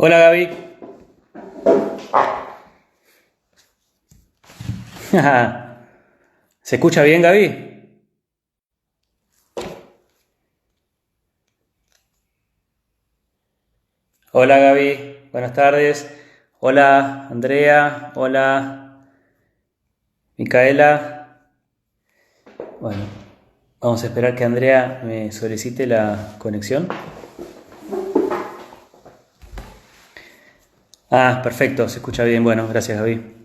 Hola Gaby. ¿Se escucha bien, Gaby? Hola Gaby, buenas tardes. Hola Andrea, hola Micaela. Bueno, vamos a esperar que Andrea me solicite la conexión. Ah, perfecto, se escucha bien. Bueno, gracias Gaby.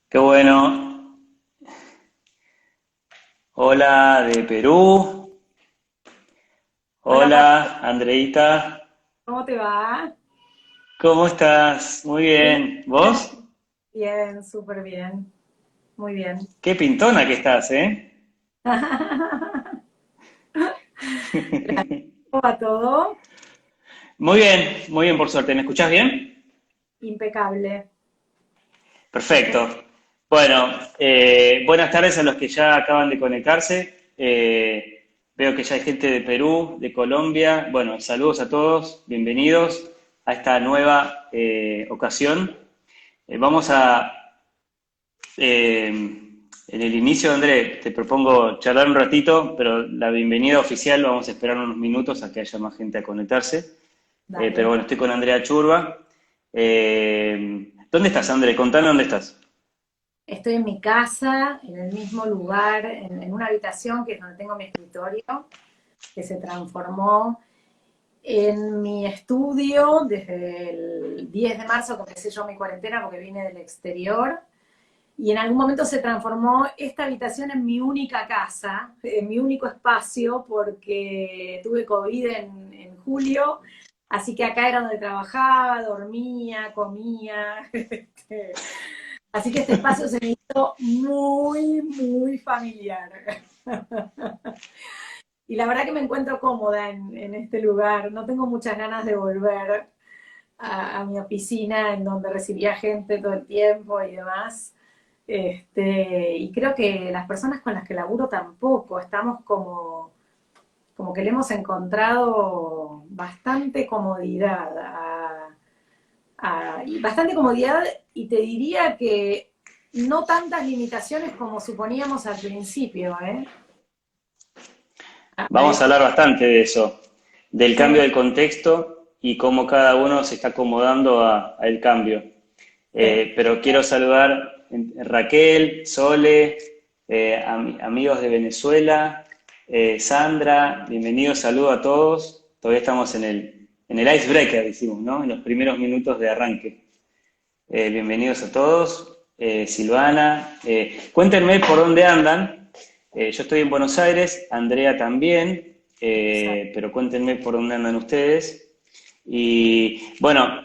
Qué bueno. Hola de Perú. Hola, Hola Andreita. ¿cómo te va? ¿Cómo estás? Muy Bien, bien. ¿Vos? bien, súper bien, muy bien. Qué pintona que estás, ¿eh? ¿Cómo va todo? Muy bien por suerte. ¿Me escuchás bien? Impecable. Estoy Perfecto. Bueno, buenas tardes a los que ya acaban de conectarse. Veo que ya hay gente de Perú, de Colombia. Bueno, saludos a todos, bienvenidos a esta nueva ocasión. Vamos a, en el inicio, André, te propongo charlar un ratito, pero la bienvenida oficial vamos a esperar unos minutos a que haya más gente a conectarse. Pero Dale. bueno, estoy con Andrea Churba. ¿Dónde estás, André? Contame dónde estás. Estoy en mi casa, en el mismo lugar, en una habitación que es donde tengo mi escritorio, que se transformó en mi estudio desde el 10 de marzo que empecé yo mi cuarentena porque vine del exterior. Y en algún momento se transformó esta habitación en mi única casa, en mi único espacio, porque tuve COVID en julio, así que acá era donde trabajaba, dormía, comía. Así que este espacio se me hizo muy, muy familiar. Y la verdad que me encuentro cómoda en este lugar. No tengo muchas ganas de volver a mi oficina en donde recibía gente todo el tiempo y demás. Y creo que las personas con las que laburo tampoco, estamos como que le hemos encontrado bastante comodidad y bastante comodidad y te diría que no tantas limitaciones como suponíamos al principio, ¿eh? A Vamos a esto, hablar bastante de eso, del cambio sí, del contexto y cómo cada uno se está acomodando al cambio. sí. Pero quiero saludar a Raquel, Sole, amigos de Venezuela, Sandra, bienvenidos, saludo a todos. Todavía estamos en el icebreaker, decimos, ¿no? En los primeros minutos de arranque. Bienvenidos a todos. Silvana, cuéntenme por dónde andan. Yo estoy en Buenos Aires, Andrea también, pero cuéntenme por dónde andan ustedes. Y bueno,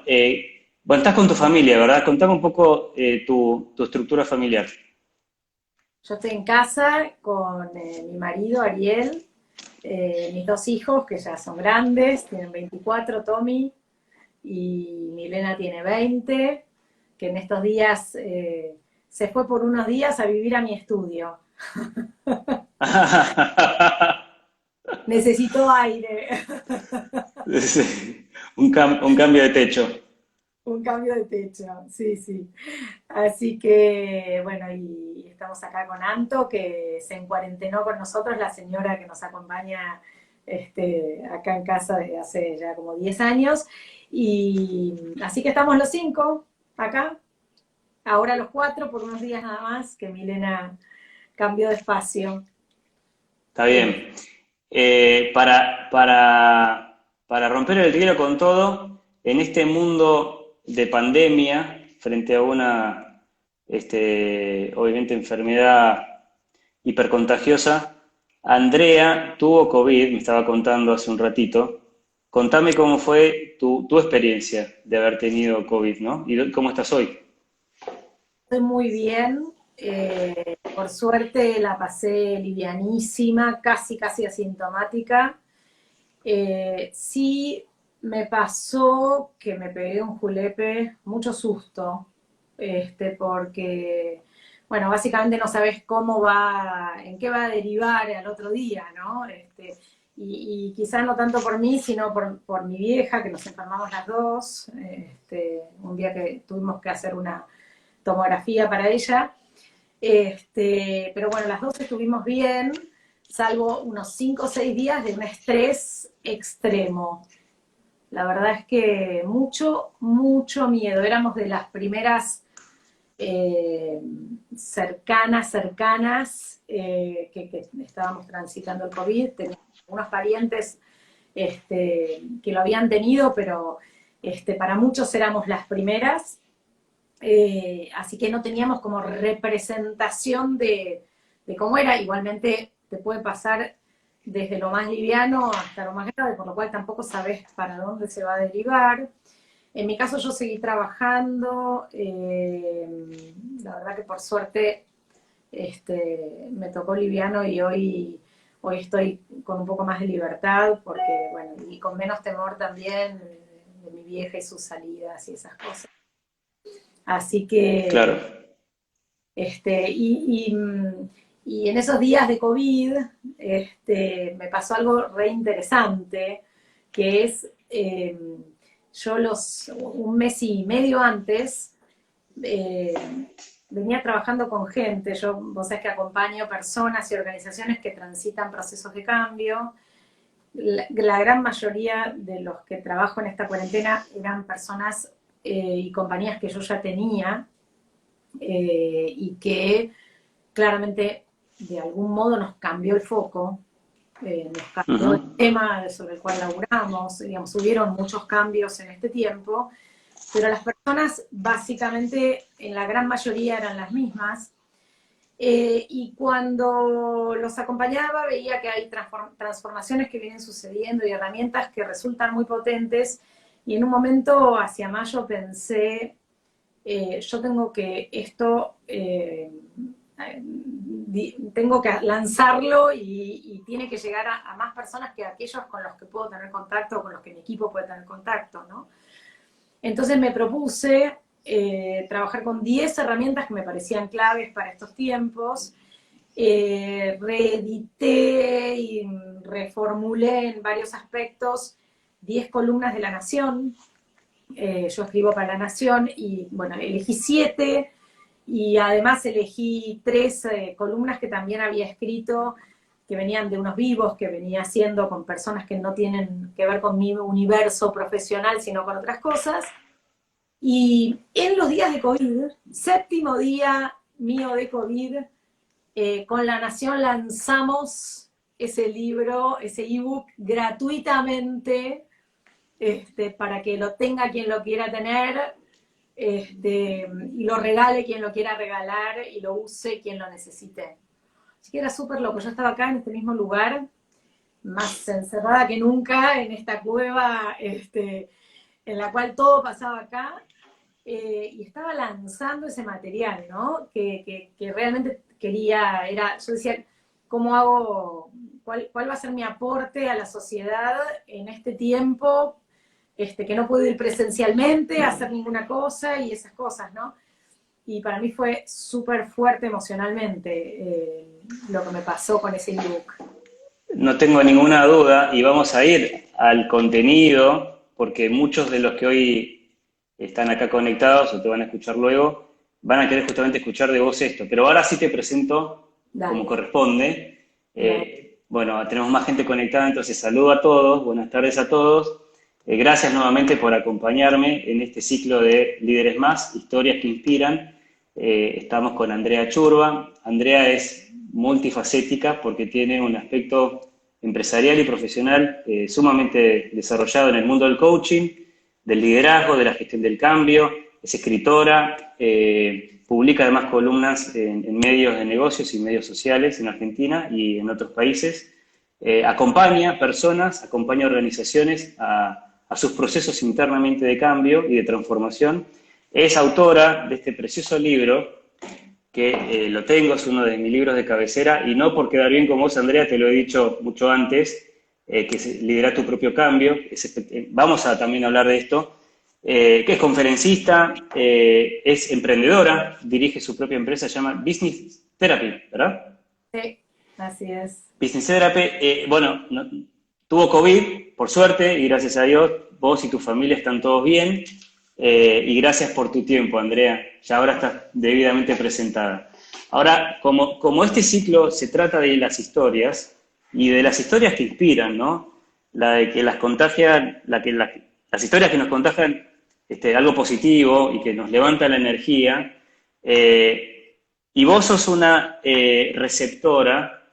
bueno, estás con tu familia, ¿verdad? Contame un poco tu estructura familiar. Yo estoy en casa con mi marido Ariel, mis dos hijos que ya son grandes, tienen 24, Tommy, y Milena tiene 20, que en estos días se fue por unos días a vivir a mi estudio. Necesito aire. Sí, un cambio de techo. Un cambio de techo, sí, sí. Así que, bueno, y estamos acá con Anto, que se encuarentenó con nosotros, la señora que nos acompaña acá en casa desde hace ya como 10 años. Y así que estamos los cinco acá, ahora los cuatro por unos días nada más, que Milena cambió de espacio. Está Eh, bien. Para para romper el hielo con todo, en este mundo de pandemia, frente a una, obviamente, enfermedad hipercontagiosa, Andrea tuvo COVID, me estaba contando hace un ratito. Contame cómo fue tu experiencia de haber tenido COVID, ¿no? Y cómo estás hoy. Estoy muy bien. Por suerte la pasé livianísima, casi asintomática. Sí me pasó que me pegué un julepe, mucho susto, porque, bueno, básicamente no sabes cómo va, en qué va a derivar al otro día, ¿no? Y quizás no tanto por mí, sino por mi vieja, que nos enfermamos las dos, un día que tuvimos que hacer una tomografía para ella. Pero bueno, las dos estuvimos bien, salvo unos 5 o 6 días de un estrés extremo. La verdad es que mucho miedo. Éramos de las primeras eh, cercanas que estábamos transitando el COVID. Teníamos unos parientes que lo habían tenido, pero para muchos éramos las primeras. Así que no teníamos como representación de cómo era. Igualmente te puede pasar desde lo más liviano hasta lo más grave, por lo cual tampoco sabes para dónde se va a derivar. En mi caso yo seguí trabajando, la verdad que por suerte me tocó liviano y hoy estoy con un poco más de libertad, porque, bueno, y con menos temor también de mi vieja y sus salidas y esas cosas. Así Claro. que, este, y, y, y en esos días de COVID, me pasó algo re interesante, que es, yo un mes y medio antes, eh, venía trabajando con gente. Vos sabés que acompaño personas y organizaciones que transitan procesos de cambio. La gran mayoría de los que trabajo en esta cuarentena eran personas y compañías que yo ya tenía, y que claramente de algún modo nos cambió el foco, nos cambió el Ujú. tema sobre el cual laburamos. Digamos, hubieron muchos cambios en este tiempo, pero las personas básicamente en la gran mayoría eran las mismas. Y cuando los acompañaba veía que hay transformaciones que vienen sucediendo y herramientas que resultan muy potentes, y en un momento hacia mayo pensé, yo tengo que tengo que lanzarlo, y tiene que llegar a más personas que aquellos con los que puedo tener contacto o con los que mi equipo puede tener contacto, ¿no? Entonces me propuse trabajar con 10 herramientas que me parecían claves para estos tiempos. Reedité y reformulé en varios aspectos 10 columnas de La Nación. Yo escribo para La Nación y, bueno, elegí 7, y además elegí 3 columnas que también había escrito, que venían de unos vivos que venía haciendo con personas que no tienen que ver con mi universo profesional, sino con otras cosas. Y en los días de COVID, séptimo día mío de COVID, con La Nación lanzamos ese libro, ese ebook gratuitamente, para que lo tenga quien lo quiera tener, y lo regale quien lo quiera regalar y lo use quien lo necesite. Así que era súper loco. Yo estaba acá en este mismo lugar, más encerrada que nunca, en esta cueva, en la cual todo pasaba acá, y estaba lanzando ese material, ¿no? Que realmente yo decía, ¿cómo hago? ¿Cuál va a ser mi aporte a la sociedad en este tiempo, que no puedo ir presencialmente a hacer ninguna cosa y esas cosas, ¿no? Y para mí fue súper fuerte emocionalmente, lo que me pasó con ese ebook. No tengo ninguna duda y vamos a ir al contenido porque muchos de los que hoy están acá conectados o te van a escuchar luego van a querer justamente escuchar de vos esto. Pero ahora sí te presento como Dale, corresponde. dale. Bueno, tenemos más gente conectada, entonces saludo a todos, buenas tardes a todos. Gracias nuevamente por acompañarme en este ciclo de Líderes Más, historias que inspiran. Estamos con Andrea Churba. Andrea es multifacética porque tiene un aspecto empresarial y profesional sumamente desarrollado en el mundo del coaching, del liderazgo, de la gestión del cambio, es escritora, publica además columnas en medios de negocios y medios sociales en Argentina y en otros países. Acompaña personas, acompaña organizaciones a sus procesos internamente de cambio y de transformación. Es autora de este precioso libro, que lo tengo, es uno de mis libros de cabecera, y no por quedar bien con vos, Andrea, te lo he dicho mucho antes, que es Lidera tu propio cambio. Vamos a también hablar de esto, que es conferencista, es emprendedora, dirige su propia empresa, se llama Business Therapy, ¿verdad? Sí, así es. Business Therapy, bueno, tuvo COVID, por suerte, y gracias a Dios, vos y tu familia están todos bien. Y gracias por tu tiempo, Andrea. Ya ahora estás debidamente presentada. Ahora, como este ciclo se trata de las historias, y de las historias que inspiran, ¿no? La de que las contagian, las historias que nos contagian algo positivo y que nos levanta la energía, y vos sos una receptora,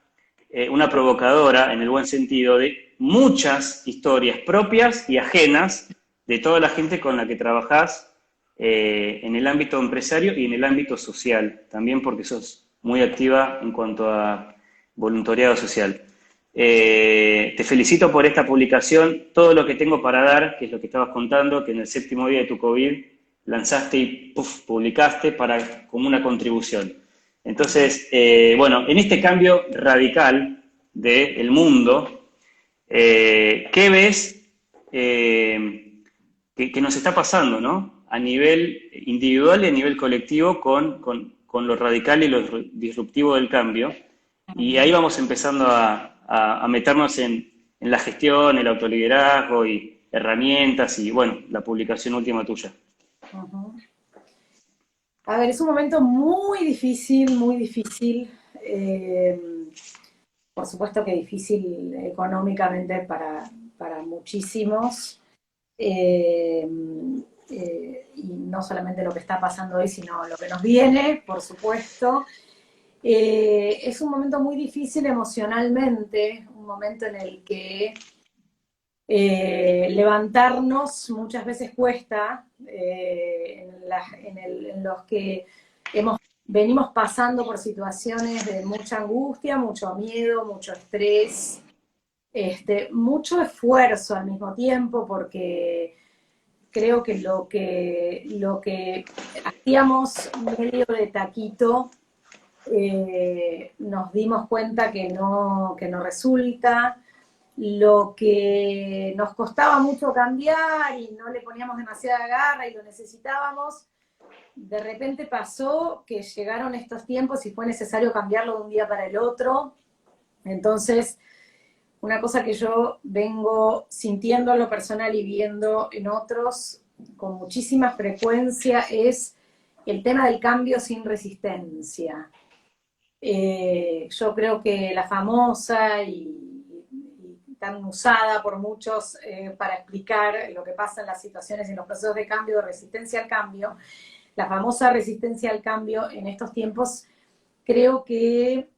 una provocadora, en el buen sentido, de muchas historias propias y ajenas de toda la gente con la que trabajás en el ámbito empresario y en el ámbito social, también porque sos muy activa en cuanto a voluntariado social. Te felicito por esta publicación, todo lo que tengo para dar, que es lo que estabas contando, que en el 7º día de tu COVID lanzaste y publicaste como una contribución. Entonces, bueno, en este cambio radical del mundo, ¿qué ves que nos está pasando, ¿no? A nivel individual y a nivel colectivo con lo radical y lo disruptivo del cambio? Y ahí vamos empezando a meternos en la gestión, el autoliderazgo y herramientas y, bueno, la publicación última tuya. Uh-huh. A ver, es un momento muy difícil, muy difícil. Por supuesto que difícil económicamente para muchísimos. Eh, y no solamente lo que está pasando hoy, sino lo que nos viene, por supuesto. Es un momento muy difícil emocionalmente, un momento en el que levantarnos muchas veces cuesta, en los que venimos pasando por situaciones de mucha angustia, mucho miedo, mucho estrés, mucho esfuerzo al mismo tiempo, porque creo que lo que hacíamos medio de taquito, nos dimos cuenta que no resulta. Lo que nos costaba mucho cambiar y no le poníamos demasiada garra y lo necesitábamos, de repente pasó que llegaron estos tiempos y fue necesario cambiarlo de un día para el otro. Entonces, una cosa que yo vengo sintiendo en lo personal y viendo en otros con muchísima frecuencia es el tema del cambio sin resistencia. Yo creo que la famosa y tan usada por muchos para explicar lo que pasa en las situaciones y en los procesos de cambio, de resistencia al cambio, la famosa resistencia al cambio en estos tiempos, creo que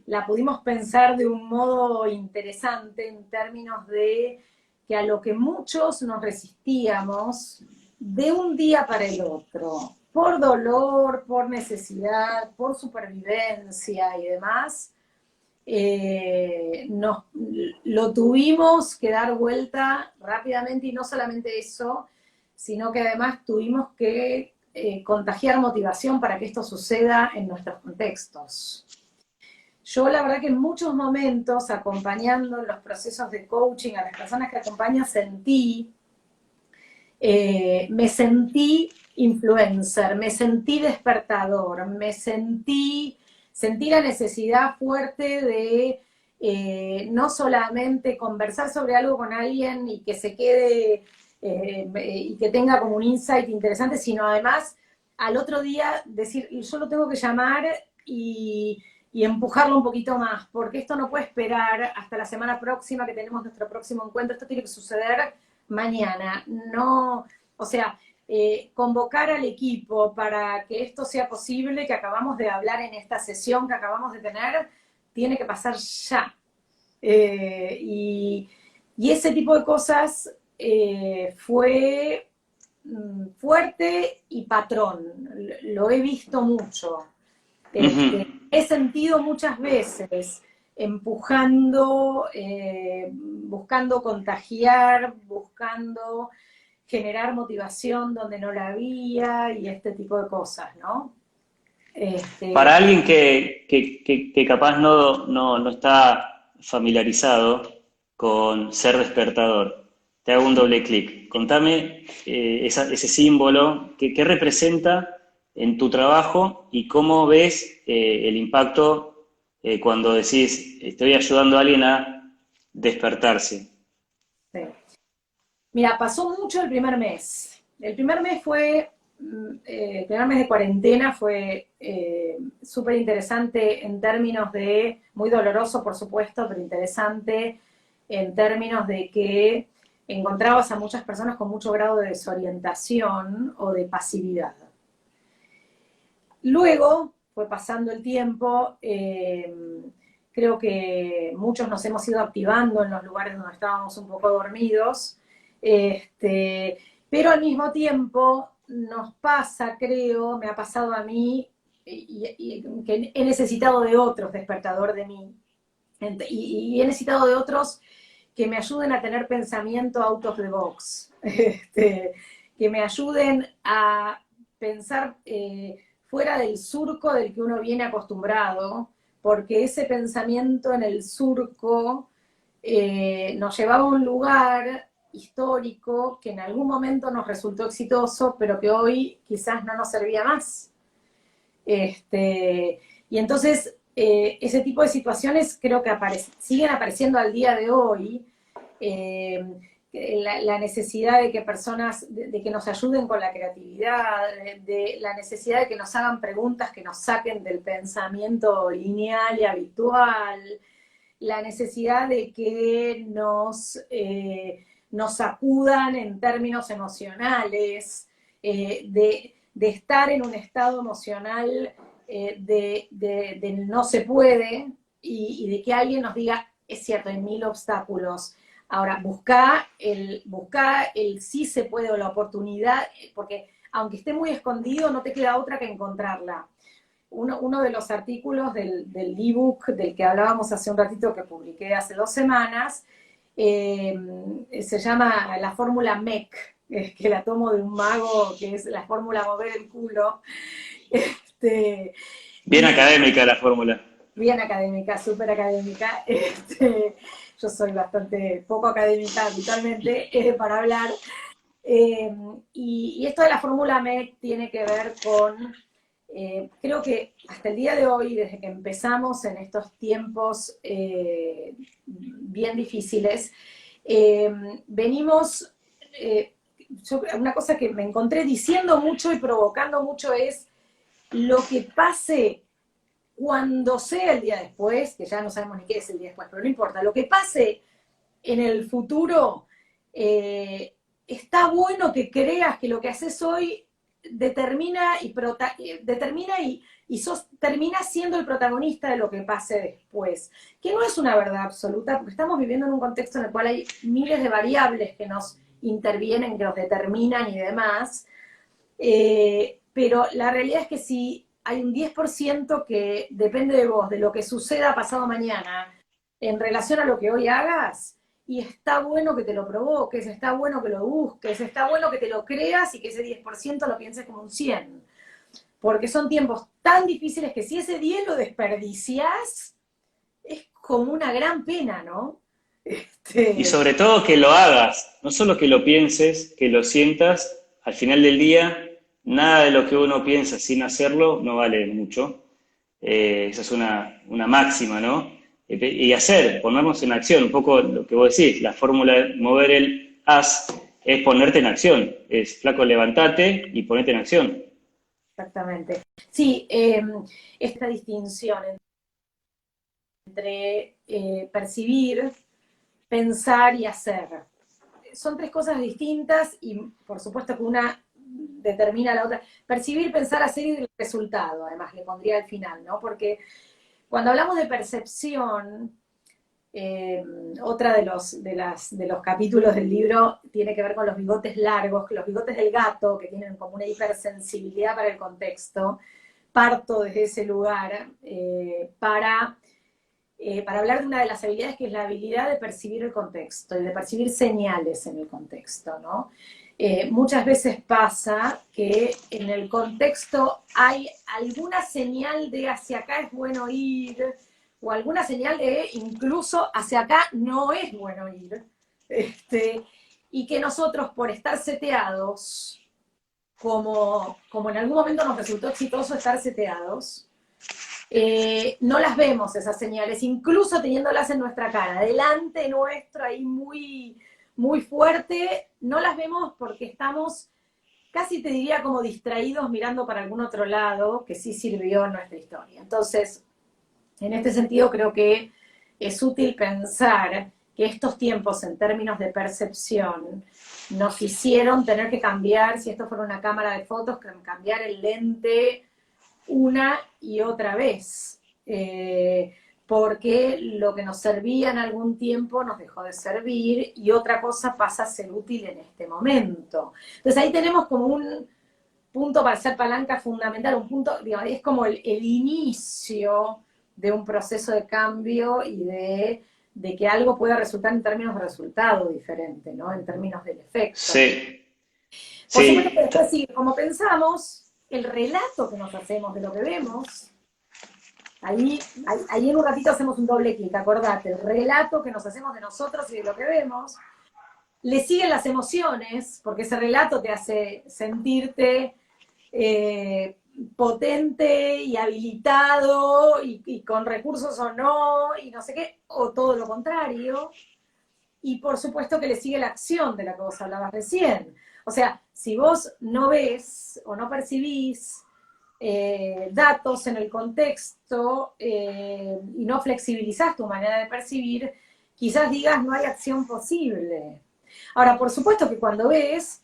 la pudimos pensar de un modo interesante en términos de que a lo que muchos nos resistíamos de un día para el otro, por dolor, por necesidad, por supervivencia y demás, lo tuvimos que dar vuelta rápidamente, y no solamente eso, sino que además tuvimos que contagiar motivación para que esto suceda en nuestros contextos. Yo la verdad que en muchos momentos, acompañando en los procesos de coaching a las personas que acompañan, me sentí influencer, me sentí despertador, sentí la necesidad fuerte de no solamente conversar sobre algo con alguien y que se quede y que tenga como un insight interesante, sino además al otro día decir, yo lo tengo que llamar y empujarlo un poquito más, porque esto no puede esperar hasta la semana próxima que tenemos nuestro próximo encuentro, esto tiene que suceder mañana. No, o sea, convocar al equipo para que esto sea posible, que acabamos de hablar en esta sesión que acabamos de tener, tiene que pasar ya. Y ese tipo de cosas fue fuerte y patrón. Lo he visto mucho. Ujú. He sentido muchas veces empujando, buscando contagiar, buscando generar motivación donde no la había y este tipo de cosas, ¿no? Para Este, alguien que capaz no está familiarizado con ser despertador, te hago un doble clic. Contame ese símbolo, qué representa en tu trabajo y cómo ves el impacto cuando decís estoy ayudando a alguien a despertarse. sí. Mira, pasó mucho el primer mes. El primer mes fue, el primer mes de cuarentena fue súper interesante en términos de, muy doloroso por supuesto, pero interesante en términos de que encontrabas a muchas personas con mucho grado de desorientación o de pasividad. Luego fue pasando el tiempo, creo que muchos nos hemos ido activando en los lugares donde estábamos un poco dormidos, este, pero al mismo tiempo nos pasa, creo, me ha pasado a mí, que he necesitado de otros despertador de mí, y he necesitado de otros que me ayuden a tener pensamiento out of the box, que me ayuden a pensar fuera del surco del que uno viene acostumbrado, porque ese pensamiento en el surco nos llevaba a un lugar histórico que en algún momento nos resultó exitoso, pero que hoy quizás no nos servía más. Y entonces ese tipo de situaciones creo que siguen apareciendo al día de hoy. Eh, la necesidad de que personas, de que nos ayuden con la creatividad, de la necesidad de que nos hagan preguntas que nos saquen del pensamiento lineal y habitual, la necesidad de que nos sacudan en términos emocionales, de estar en un estado emocional de no se puede y de que alguien nos diga, es cierto, hay mil obstáculos. Ahora, busca el sí se puede o la oportunidad, porque aunque esté muy escondido, no te queda otra que encontrarla. Uno de los artículos del ebook del que hablábamos hace un ratito, que publiqué hace 2 semanas, se llama la fórmula MEC, que la tomo de un mago, que es la fórmula mover el culo. Este, Bien y académica la fórmula. bien académica, súper académica. Yo soy bastante poco académica habitualmente para hablar. Eh, y esto de la fórmula MEC tiene que ver con, creo que hasta el día de hoy, desde que empezamos en estos tiempos bien difíciles, eh, venimos, una cosa que me encontré diciendo mucho y provocando mucho es lo que pase cuando sea el día después, que ya no sabemos ni qué es el día después, pero no importa, lo que pase en el futuro, está bueno que creas que lo que haces hoy termina siendo el protagonista de lo que pase después, que no es una verdad absoluta, porque estamos viviendo en un contexto en el cual hay miles de variables que nos intervienen, que nos determinan y demás, pero la realidad es que si hay un 10% que depende de vos, de lo que suceda pasado mañana, en relación a lo que hoy hagas, y está bueno que te lo provoques, está bueno que lo busques, está bueno que te lo creas y que ese 10% lo pienses como un 100. Porque son tiempos tan difíciles que si ese 10 lo desperdicias, es como una gran pena, ¿no? Y Este, sobre todo que lo hagas, no solo que lo pienses, que lo sientas, al final del día, nada de lo que uno piensa sin hacerlo no vale mucho. Esa es una máxima, ¿no? Y hacer, ponernos en acción, un poco lo que vos decís, la fórmula de mover el haz es ponerte en acción, es flaco, levantate y ponete en acción. exactamente. Sí, esta distinción entre percibir, pensar y hacer. Son tres cosas distintas y por supuesto que una determina a la otra. Percibir, pensar, hacer y el resultado, además, le pondría al final, ¿no? Porque cuando hablamos de percepción, Otra de los capítulos del libro tiene que ver con los bigotes largos, los bigotes del gato, que tienen como una hipersensibilidad para el contexto. Parto desde ese lugar para hablar de una de las habilidades que es la habilidad de percibir el contexto y de percibir señales en el contexto, ¿no? Muchas veces pasa que en el contexto hay alguna señal de hacia acá es bueno ir, o alguna señal de incluso hacia acá no es bueno ir, y que nosotros por estar seteados, como en algún momento nos resultó exitoso estar seteados, no las vemos esas señales, incluso teniéndolas en nuestra cara, delante nuestro ahí muy, muy fuerte, no las vemos porque estamos, casi te diría como distraídos mirando para algún otro lado que sí sirvió en nuestra historia. Entonces, en este sentido creo que es útil pensar que estos tiempos en términos de percepción nos hicieron tener que cambiar, si esto fuera una cámara de fotos, cambiar el lente una y otra vez, porque lo que nos servía en algún tiempo nos dejó de servir y otra cosa pasa a ser útil en este momento. Entonces ahí tenemos como un punto para ser palanca fundamental, un punto, digamos, es como el inicio de un proceso de cambio y de que algo pueda resultar en términos de resultado diferente, ¿no? En términos del efecto. Sí, Por supuesto que sí, después sigue como pensamos, el relato que nos hacemos de lo que vemos, ahí en un ratito hacemos un doble clic, acordate, el relato que nos hacemos de nosotros y de lo que vemos, le siguen las emociones, porque ese relato te hace sentirte potente y habilitado y con recursos o no, y no sé qué, o todo lo contrario. Y por supuesto que le sigue la acción de la que vos hablabas recién. O sea, si vos no ves o no percibís datos en el contexto y no flexibilizás tu manera de percibir, quizás digas no hay acción posible. Ahora, por supuesto que cuando ves,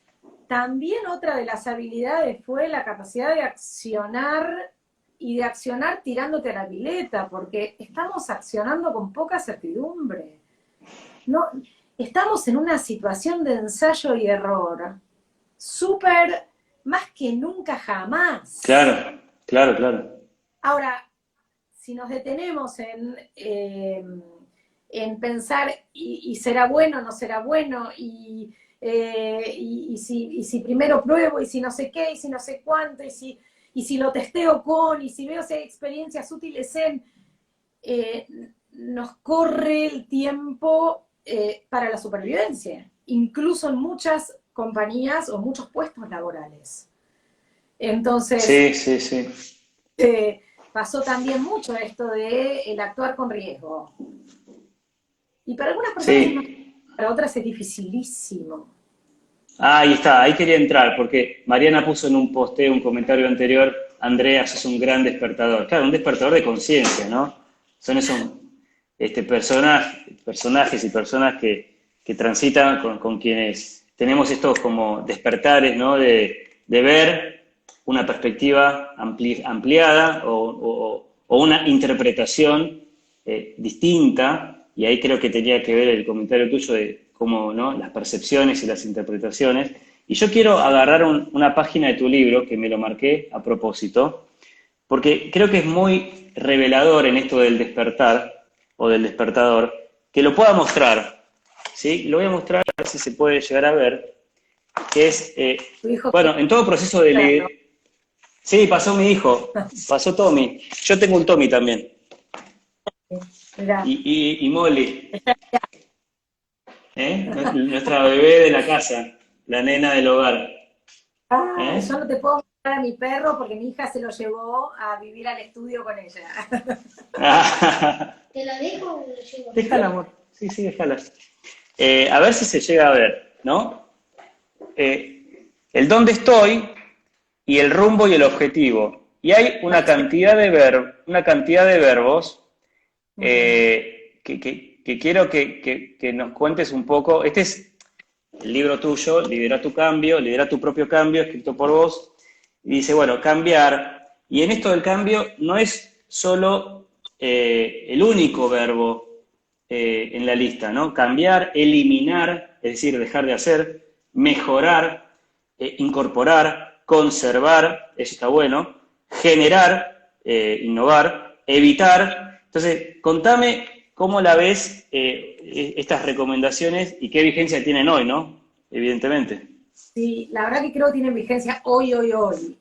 también otra de las habilidades fue la capacidad de accionar y de accionar tirándote a la pileta, porque estamos accionando con poca certidumbre. No, estamos en una situación de ensayo y error, súper, más que nunca jamás. claro, claro, claro. Ahora, si nos detenemos en pensar, y será bueno, no será bueno, y si primero pruebo, y si no sé qué, y si no sé cuánto, y si lo testeo con, y si veo si hay experiencias útiles nos corre el tiempo para la supervivencia, incluso en muchas compañías o muchos puestos laborales. Entonces, Sí, sí, sí. pasó también mucho esto de el actuar con riesgo. Y para algunas personas es más, Sí. para otras es dificilísimo. Ah, ahí está, ahí quería entrar, porque Mariana puso en un posteo, un comentario anterior, Andrea, sos un gran despertador. Claro, un despertador de conciencia, ¿no? Son esos personajes y personas que transitan con quienes tenemos estos como despertares, ¿no? De ver una perspectiva ampliada o una interpretación distinta, y ahí creo que tenía que ver el comentario tuyo de cómo, ¿no? Las percepciones y las interpretaciones. Y yo quiero agarrar una página de tu libro, que me lo marqué a propósito, porque creo que es muy revelador en esto del despertar o del despertador, que lo pueda mostrar, ¿sí? Lo voy a mostrar a ver si se puede llegar a ver, que es, Tu hijo bueno, en todo proceso de perro. leer. Sí, pasó mi hijo, pasó Tommy. Yo tengo un Tommy también. Mirá, Y Molly, ¿eh? Nuestra bebé de la casa, la nena del hogar. yo ¿Eh? no te puedo mostrar a mi perro porque mi hija se lo llevó a vivir al estudio con ella. ¿Te la dejo o la llevo? Déjala, amor. Sí, sí, déjala. A ver si se llega a ver, ¿no? El dónde estoy y el rumbo y el objetivo. Y hay una cantidad de verbos que quiero que nos cuentes un poco. Este es el libro tuyo, Lidera tu propio cambio, escrito por vos. Y dice, bueno, cambiar. Y en esto del cambio no es solo el único verbo en la lista, ¿no? Cambiar, eliminar, es decir, dejar de hacer, mejorar, incorporar, conservar, eso está bueno, generar, innovar, evitar. Entonces, contame cómo la ves estas recomendaciones y qué vigencia tienen hoy, ¿no? Evidentemente. Sí, la verdad que creo que tienen vigencia hoy, hoy, hoy.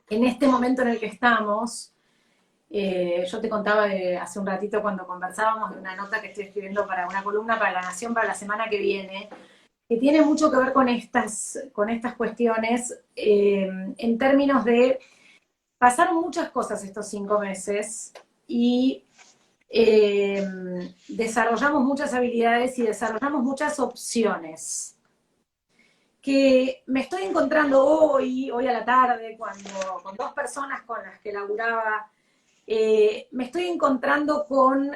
En este momento en el que estamos, yo te contaba hace un ratito cuando conversábamos de una nota que estoy escribiendo para una columna para La Nación para la semana que viene, que tiene mucho que ver con estas cuestiones en términos de pasaron muchas cosas estos 5 meses y desarrollamos muchas habilidades y desarrollamos muchas opciones que me estoy encontrando hoy a la tarde, con 2 personas con las que laburaba, me estoy encontrando con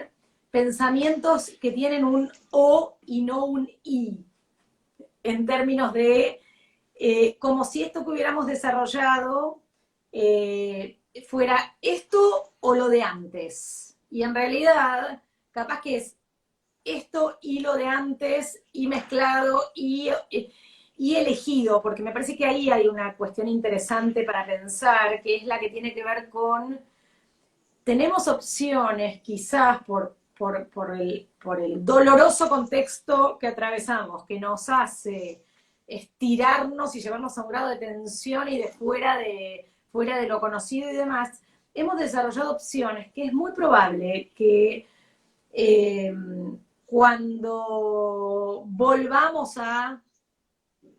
pensamientos que tienen un o y no un y, en términos de como si esto que hubiéramos desarrollado fuera esto o lo de antes. Y en realidad, capaz que es esto y lo de antes y mezclado y elegido, porque me parece que ahí hay una cuestión interesante para pensar, que es la que tiene que ver con, tenemos opciones quizás por el doloroso contexto que atravesamos, que nos hace estirarnos y llevarnos a un grado de tensión y de fuera de lo conocido y demás, hemos desarrollado opciones que es muy probable que eh, cuando volvamos a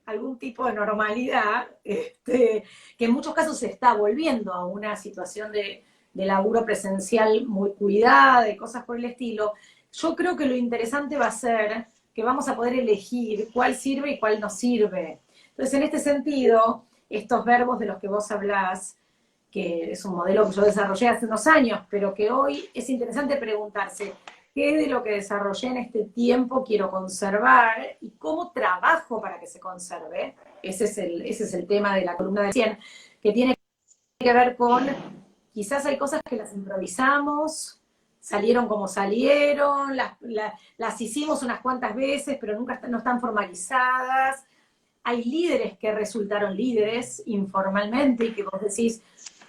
algún tipo de normalidad, que en muchos casos se está volviendo a una situación de laburo presencial muy cuidada, de cosas por el estilo, yo creo que lo interesante va a ser que vamos a poder elegir cuál sirve y cuál no sirve. Entonces, en este sentido, estos verbos de los que vos hablás, que es un modelo que yo desarrollé hace unos años, pero que hoy es interesante preguntarse, ¿qué de lo que desarrollé en este tiempo quiero conservar y cómo trabajo para que se conserve? Ese es el tema de la columna de 100, que tiene que ver con, quizás hay cosas que las improvisamos, salieron como salieron, las hicimos unas cuantas veces, pero nunca no están formalizadas. Hay líderes que resultaron líderes informalmente y que vos decís,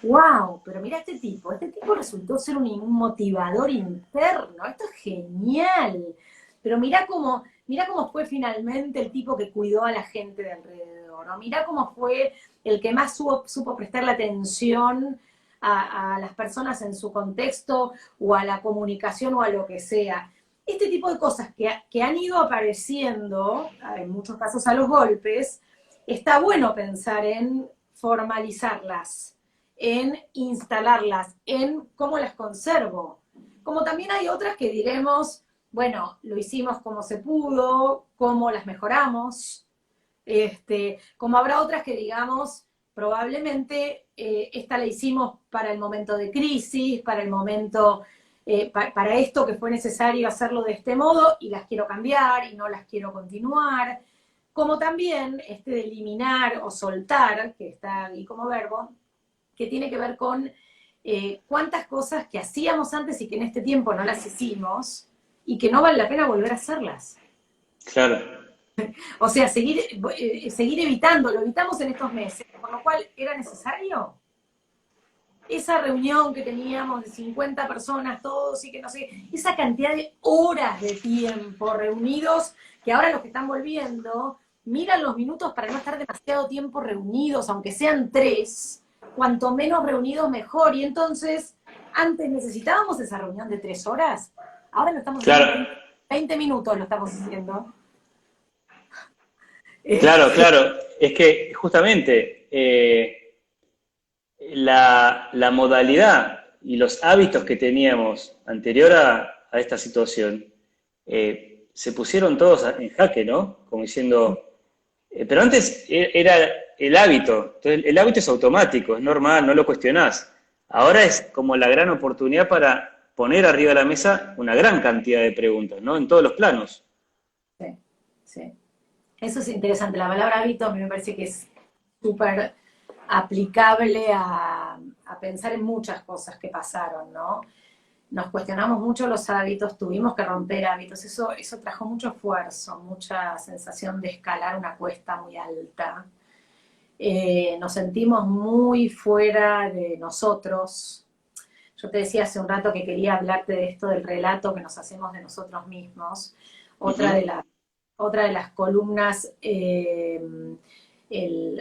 wow, pero mira este tipo resultó ser un motivador interno, esto es genial. Pero mira cómo fue finalmente el tipo que cuidó a la gente de alrededor, ¿no? Mira cómo fue el que más supo prestarle atención a las personas en su contexto o a la comunicación o a lo que sea. Este tipo de cosas que han ido apareciendo, en muchos casos a los golpes, está bueno pensar en formalizarlas, en instalarlas, en cómo las conservo. Como también hay otras que diremos, bueno, lo hicimos como se pudo, cómo las mejoramos, como habrá otras que digamos, probablemente esta la hicimos para el momento de crisis, para el momento, para esto que fue necesario hacerlo de este modo y las quiero cambiar y no las quiero continuar. Como también de eliminar o soltar, que está ahí como verbo, que tiene que ver con cuántas cosas que hacíamos antes y que en este tiempo no las hicimos y que no vale la pena volver a hacerlas. Claro. O sea, seguir evitando, lo evitamos en estos meses, por lo cual era necesario. Esa reunión que teníamos de 50 personas, todos y que no sé, esa cantidad de horas de tiempo reunidos, que ahora los que están volviendo miran los minutos para no estar demasiado tiempo reunidos, aunque sean 3, cuanto menos reunidos mejor. Y entonces, antes necesitábamos esa reunión de 3 horas, ahora lo estamos haciendo Claro, 20 minutos, lo estamos haciendo. claro, claro. Es que justamente la modalidad y los hábitos que teníamos anterior a esta situación se pusieron todos en jaque, ¿no? Como diciendo, pero antes era el hábito, entonces el hábito es automático, es normal, no lo cuestionás. Ahora es como la gran oportunidad para poner arriba de la mesa una gran cantidad de preguntas, ¿no? En todos los planos. Sí, sí. Eso es interesante. La palabra hábito a mí me parece que es súper aplicable a pensar en muchas cosas que pasaron, ¿no? nos cuestionamos mucho los hábitos, tuvimos que romper hábitos, eso trajo mucho esfuerzo, mucha sensación de escalar una cuesta muy alta. Nos sentimos muy fuera de nosotros. Yo te decía hace un rato que quería hablarte de esto del relato que nos hacemos de nosotros mismos. Otra de, Ujú. la, otra de las columnas,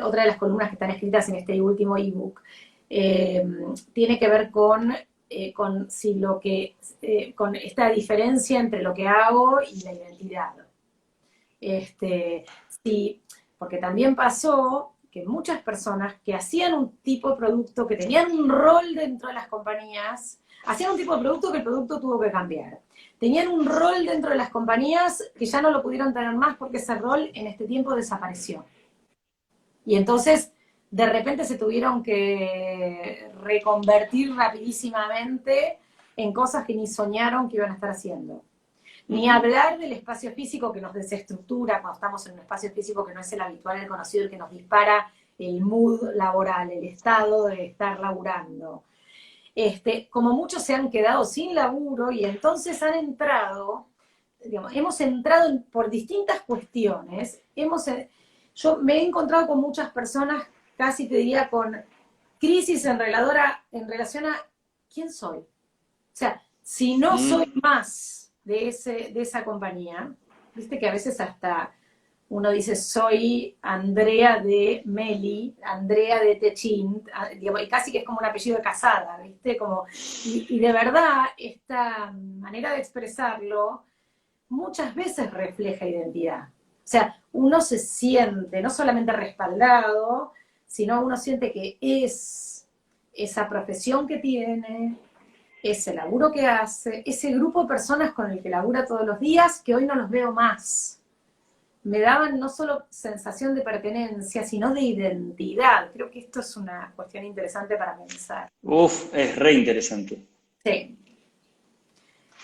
otra de las columnas que están escritas en este último ebook tiene que ver con si lo que, con esta diferencia entre lo que hago y la identidad. Sí, porque también pasó que muchas personas que hacían un tipo de producto, que tenían un rol dentro de las compañías, hacían un tipo de producto que el producto tuvo que cambiar. Tenían un rol dentro de las compañías que ya no lo pudieron tener más porque ese rol en este tiempo desapareció. Y entonces, de repente se tuvieron que reconvertir rapidísimamente en cosas que ni soñaron que iban a estar haciendo. Ni Ujú. hablar del espacio físico que nos desestructura cuando estamos en un espacio físico que no es el habitual, el conocido, el que nos dispara el mood laboral, el estado de estar laburando. Como muchos se han quedado sin laburo y entonces han entrado, digamos, hemos entrado por distintas cuestiones, yo me he encontrado con muchas personas, casi te diría con crisis en relación a quién soy. O sea, si no soy Mm. más de esa compañía, viste que a veces hasta uno dice, soy Andrea de Meli, Andrea de Techín, y casi que es como un apellido de casada, ¿viste? Y de verdad, esta manera de expresarlo muchas veces refleja identidad. O sea, uno se siente no solamente respaldado, sino uno siente que es esa profesión que tiene, ese laburo que hace, ese grupo de personas con el que labura todos los días, que hoy no los veo más. Me daban no solo sensación de pertenencia, sino de identidad. Creo que esto es una cuestión interesante para pensar. Uf, es re interesante. Sí.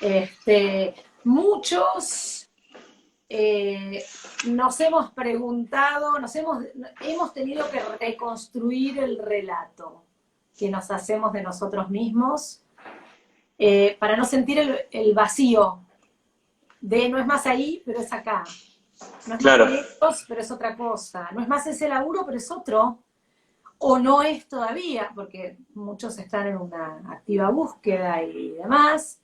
Este, muchos nos hemos preguntado, hemos tenido que reconstruir el relato que nos hacemos de nosotros mismos para no sentir el vacío de no es más ahí, pero es acá. No es más Claro. con ellos, pero es otra cosa. No es más ese laburo, pero es otro. O no es todavía, porque muchos están en una activa búsqueda y demás,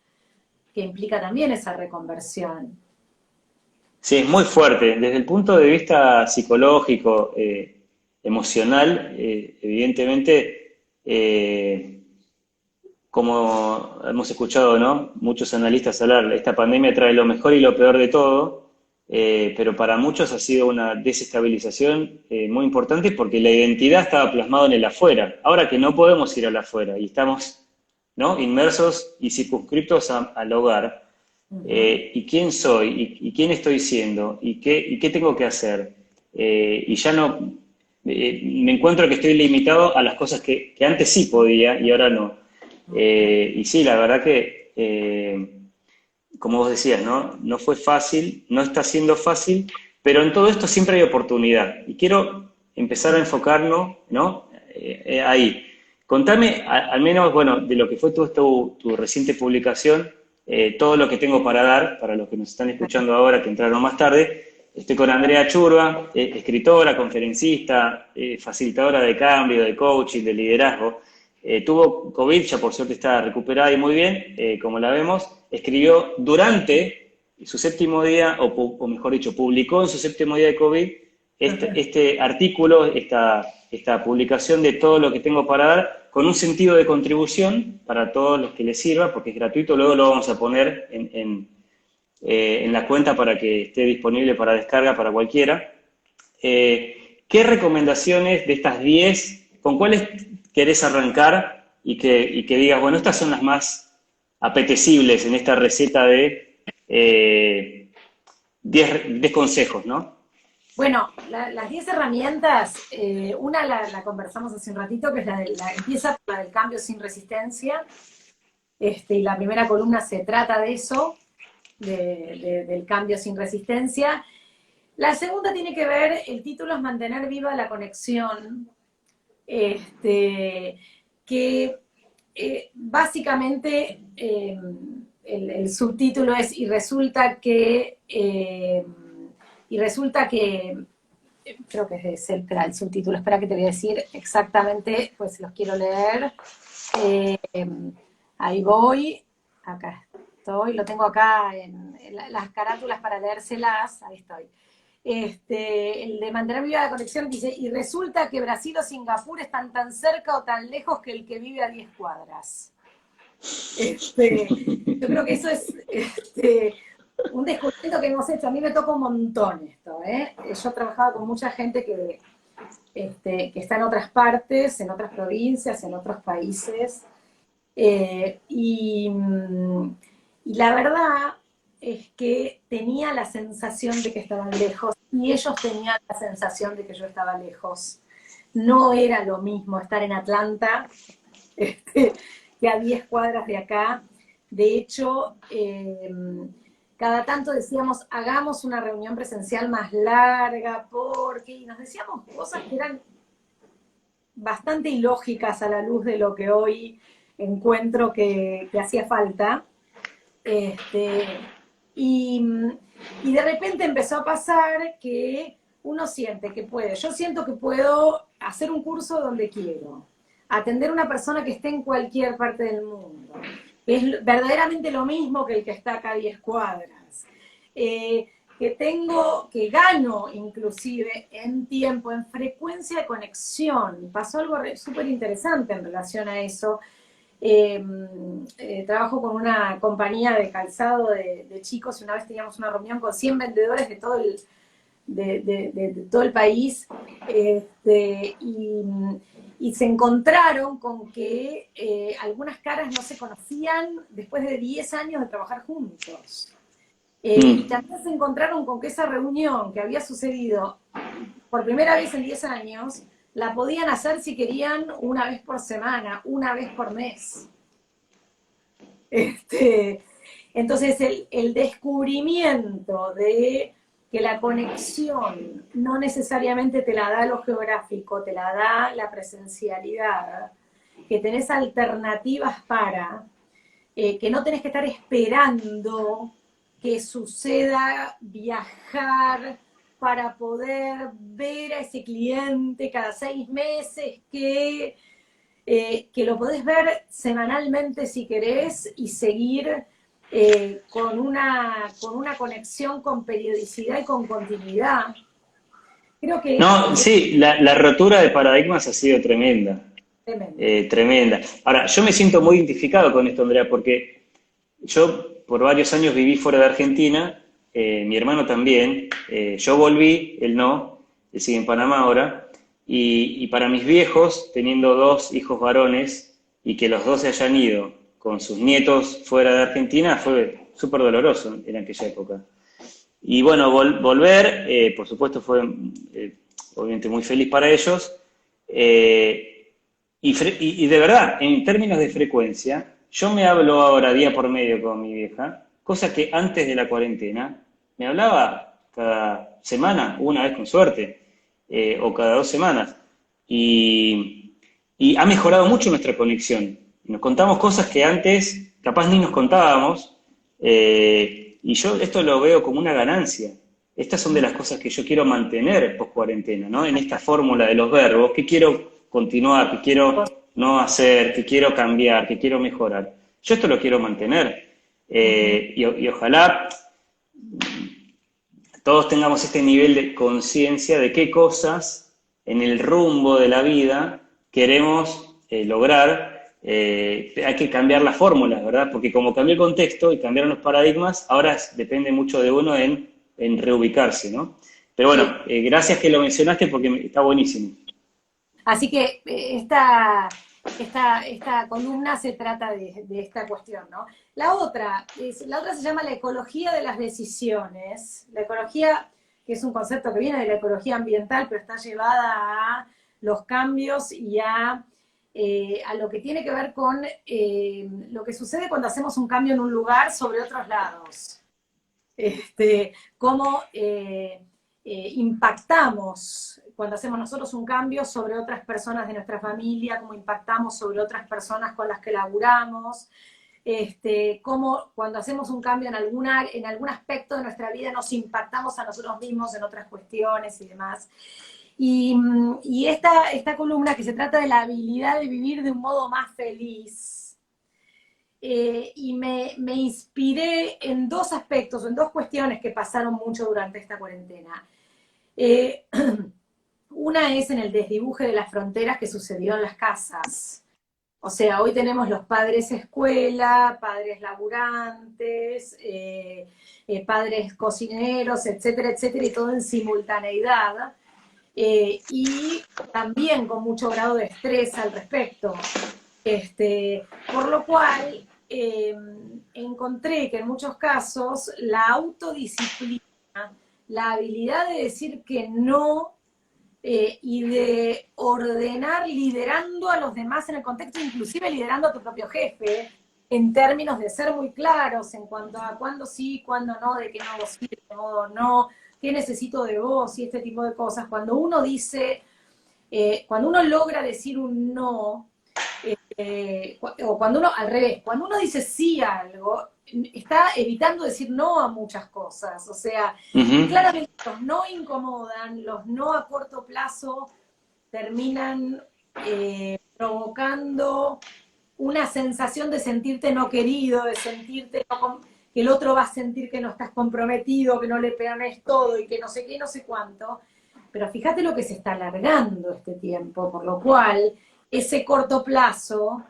que implica también esa reconversión. Sí, es muy fuerte. Desde el punto de vista psicológico, emocional, evidentemente, como hemos escuchado, ¿no? Muchos analistas hablar, esta pandemia trae lo mejor y lo peor de todo, pero para muchos ha sido una desestabilización muy importante porque la identidad estaba plasmada en el afuera. Ahora que no podemos ir al afuera y estamos, ¿no? Inmersos y circunscriptos al hogar. Uh -huh. ¿Y quién soy? ¿Y quién estoy siendo? ¿Y qué tengo que hacer? Y ya no, me encuentro que estoy limitado a las cosas que antes sí podía y ahora no. Y sí, la verdad que, como vos decías, ¿no? No fue fácil, no está siendo fácil, pero en todo esto siempre hay oportunidad. Y quiero empezar a enfocarnos, ¿no? Ahí. Contame, al menos, bueno, de lo que fue tu reciente publicación, todo lo que tengo para dar, para los que nos están escuchando ahora, que entraron más tarde. Estoy con Andrea Churba, escritora, conferencista, facilitadora de cambio, de coaching, de liderazgo. Tuvo COVID, ya por suerte está recuperada y muy bien, como la vemos. Escribió durante su séptimo día, o mejor dicho, publicó en su séptimo día de COVID este artículo, esta publicación de todo lo que tengo para dar, con un sentido de contribución para todos los que les sirva, porque es gratuito, luego lo vamos a poner en la cuenta para que esté disponible para descarga para cualquiera. ¿Qué recomendaciones de estas 10, con cuáles querés arrancar y que digas, bueno, estas son las más apetecibles en esta receta de 10 consejos, ¿no? Bueno, las 10 herramientas, una la conversamos hace un ratito, que es empieza por la del cambio sin resistencia, y la primera columna se trata de eso, del cambio sin resistencia. La segunda tiene que ver, el título es Mantener viva la conexión, que básicamente el subtítulo es creo que es el subtítulo, espera que te voy a decir exactamente, pues los quiero leer. Eh, Ahí voy, acá estoy, lo tengo acá en las carátulas para leérselas, ahí estoy. El de mantener viva la conexión dice, y resulta que Brasil o Singapur están tan cerca o tan lejos que el que vive a 10 cuadras. Yo creo que eso es un descubrimiento que hemos hecho. A mí me toca un montón esto, ¿eh? Yo he trabajado con mucha gente que está en otras partes, en otras provincias, en otros países. Y la verdad es que tenía la sensación de que estaban lejos y ellos tenían la sensación de que yo estaba lejos. No era lo mismo estar en Atlanta que a 10 cuadras de acá. De hecho, cada tanto decíamos, hagamos una reunión presencial más larga, porque y nos decíamos cosas que eran bastante ilógicas a la luz de lo que hoy encuentro que hacía falta. Y, y de repente empezó a pasar que uno siente que puede. Yo siento que puedo hacer un curso donde quiero, atender a una persona que esté en cualquier parte del mundo. Es verdaderamente lo mismo que el que está acá a 10 cuadras. Que gano inclusive en tiempo, en frecuencia de conexión. Pasó algo súper interesante en relación a eso. Trabajo con una compañía de calzado de chicos y una vez teníamos una reunión con 100 vendedores de todo el país y se encontraron con que algunas caras no se conocían después de 10 años de trabajar juntos. Y también se encontraron con que esa reunión que había sucedido por primera vez en 10 años, la podían hacer si querían una vez por semana, una vez por mes. Entonces el descubrimiento de que la conexión no necesariamente te la da lo geográfico, te la da la presencialidad, que tenés alternativas que no tenés que estar esperando que suceda viajar para poder ver a ese cliente cada 6 meses, que lo podés ver semanalmente si querés y seguir con una conexión con periodicidad y con continuidad. Creo que... No, sí, la rotura de paradigmas ha sido tremenda, tremenda. Ahora, yo me siento muy identificado con esto, Andrea, porque yo por varios años viví fuera de Argentina, mi hermano también, yo volví, él no, él sigue en Panamá ahora, y para mis viejos, teniendo 2 hijos varones, y que los 2 se hayan ido con sus nietos fuera de Argentina, fue súper doloroso en aquella época. Y bueno, volver, por supuesto, fue obviamente muy feliz para ellos. Y de verdad, en términos de frecuencia, yo me hablo ahora día por medio con mi vieja, cosa que antes de la cuarentena me hablaba cada semana, una vez con suerte, o cada 2 semanas. Y ha mejorado mucho nuestra conexión. Nos contamos cosas que antes capaz ni nos contábamos. Y yo esto lo veo como una ganancia. Estas son de las cosas que yo quiero mantener post cuarentena, ¿no? En esta fórmula de los verbos, que quiero continuar, que quiero no hacer, que quiero cambiar, que quiero mejorar. Yo esto lo quiero mantener. Y ojalá todos tengamos este nivel de conciencia de qué cosas en el rumbo de la vida queremos lograr. Hay que cambiar las fórmulas, ¿verdad? Porque como cambió el contexto y cambiaron los paradigmas, ahora depende mucho de uno en reubicarse, ¿no? Pero bueno, gracias que lo mencionaste porque está buenísimo. Así que esta columna se trata de esta cuestión, ¿no? La otra se llama la ecología de las decisiones. La ecología, que es un concepto que viene de la ecología ambiental, pero está llevada a los cambios y a lo que tiene que ver con lo que sucede cuando hacemos un cambio en un lugar sobre otros lados. Cómo impactamos cuando hacemos nosotros un cambio sobre otras personas de nuestra familia, cómo impactamos sobre otras personas con las que laburamos, cómo cuando hacemos un cambio en algún aspecto de nuestra vida nos impactamos a nosotros mismos en otras cuestiones y demás. Y esta columna que se trata de la habilidad de vivir de un modo más feliz, y me inspiré en dos aspectos, en dos cuestiones que pasaron mucho durante esta cuarentena. Una es en el desdibuje de las fronteras que sucedió en las casas. O sea, hoy tenemos los padres escuela, padres laburantes, padres cocineros, etcétera, etcétera, y todo en simultaneidad. Y también con mucho grado de estrés al respecto. Por lo cual, encontré que en muchos casos la autodisciplina, la habilidad de decir que no, y de ordenar liderando a los demás en el contexto, inclusive liderando a tu propio jefe, en términos de ser muy claros en cuanto a cuándo sí, cuándo no, de qué modo sí, de qué modo no, qué necesito de vos y este tipo de cosas. Cuando uno dice, cuando uno logra decir un no, o cuando uno, al revés, cuando uno dice sí a algo, está evitando decir no a muchas cosas. O sea, claramente los no incomodan, los no a corto plazo terminan provocando una sensación de sentirte no querido, de sentirte que el otro va a sentir que no estás comprometido, que no le perdones todo y que no sé qué, no sé cuánto. Pero fíjate lo que se está alargando este tiempo, por lo cual ese corto plazo